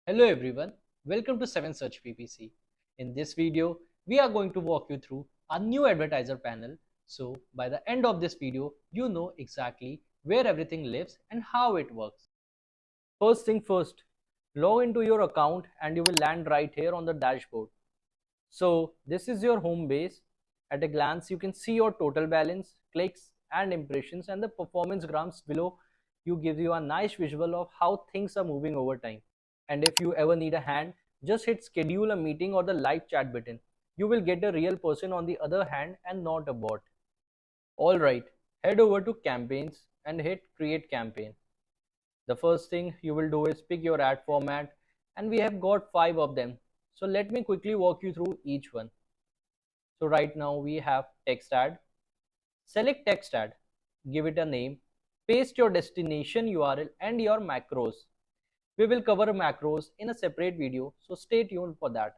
Hello everyone, welcome to 7searchPPC. In this video, we are going to walk you through our new advertiser panel. So by the end of this video, you know exactly where everything lives and how it works. First thing first, log into your account and you will land right here on the dashboard. So this is your home base. At a glance, you can see your total balance, clicks and impressions, and the performance graphs below you gives you a nice visual of how things are moving over time. And if you ever need a hand, just hit schedule a meeting or the live chat button. You will get a real person on the other hand and not a bot. Alright, head over to campaigns and hit create campaign. The first thing you will do is pick your ad format, and we have got 5 of them. So let me quickly walk you through each one. So right now we have text ad. Select text ad, give it a name, paste your destination URL and your macros. We will cover macros in a separate video, so stay tuned for that.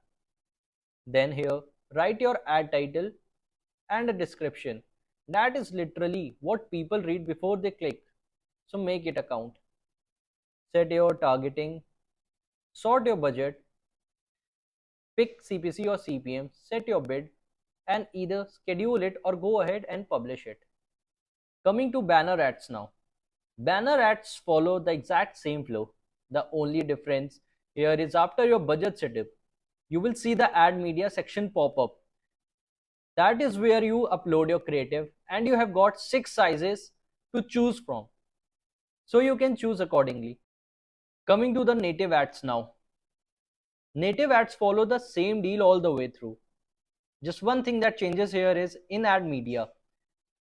Then here, write your ad title and a description. That is literally what people read before they click, so make it a count. Set your targeting, sort your budget, pick CPC or CPM, set your bid, and either schedule it or go ahead and publish it. Coming to banner ads now. Banner ads follow the exact same flow. The only difference here is after your budget setup, you will see the ad media section pop up. That is where you upload your creative, and you have got 6 sizes to choose from. So you can choose accordingly. Coming to the native ads now. Native ads follow the same deal all the way through. Just one thing that changes here is in ad media.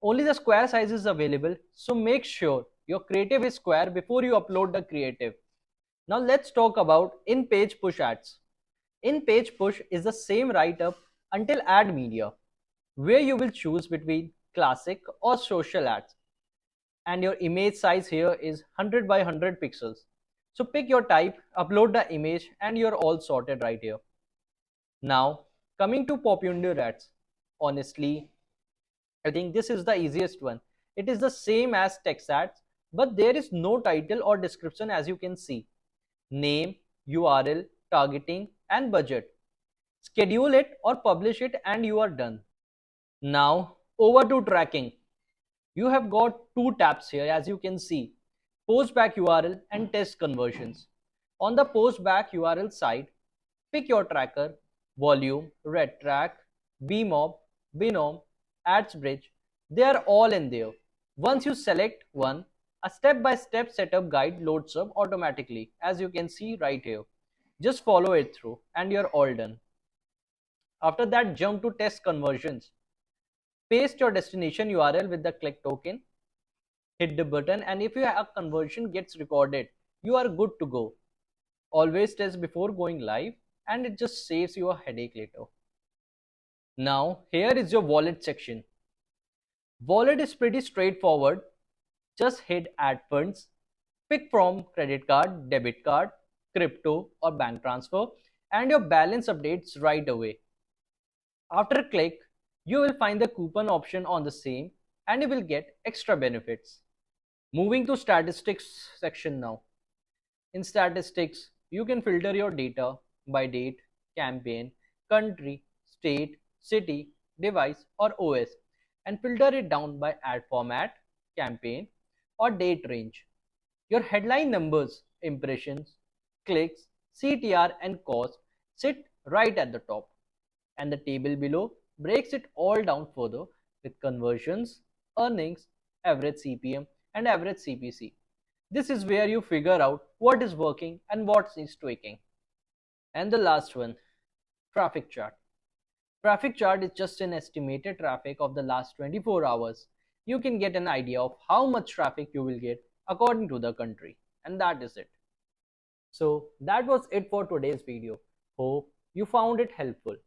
Only the square size is available, so make sure your creative is square before you upload the creative. Now let's talk about in-page push ads. In-page push is the same write-up until ad media, where you will choose between classic or social ads. And your image size here is 100 by 100 pixels. So pick your type, upload the image, and you're all sorted right here. Now, coming to popular ads. Honestly, I think this is the easiest one. It is the same as text ads, but there is no title or description, as you can see. Name, URL, targeting, and budget. Schedule it or publish it and you are done. Now over to tracking. You have got 2 tabs here, as you can see. Post back URL and test conversions. On the post back URL side, pick your tracker, volume, red track, bmob, binom, ads bridge. They are all in there. Once you select one, a step-by-step setup guide loads up automatically, as you can see right here. Just follow it through and you're all done. After that, jump to test conversions. Paste your destination URL with the click token, hit the button, and if your conversion gets recorded, you are good to go. Always test before going live, and it just saves you a headache later. Now here is your wallet section. Wallet is pretty straightforward. Just hit add funds, pick from credit card, debit card, crypto or bank transfer, and your balance updates right away. After a click, you will find the coupon option on the same and you will get extra benefits. Moving to statistics section now. In statistics, you can filter your data by date, campaign, country, state, city, device or OS, and filter it down by ad format, campaign or date range. Your headline numbers, impressions, clicks, CTR and cost sit right at the top, and the table below breaks it all down further with conversions, earnings, average CPM and average CPC. This is where you figure out what is working and what is tweaking. And the last one, traffic chart. Traffic chart is just an estimated traffic of the last 24 hours. You can get an idea of how much traffic you will get according to the country, and that is it. So that was it for today's video. Hope you found it helpful.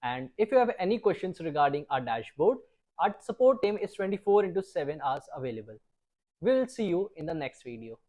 And if you have any questions regarding our dashboard, our support team is 24/7 hours available. We will see you in the next video.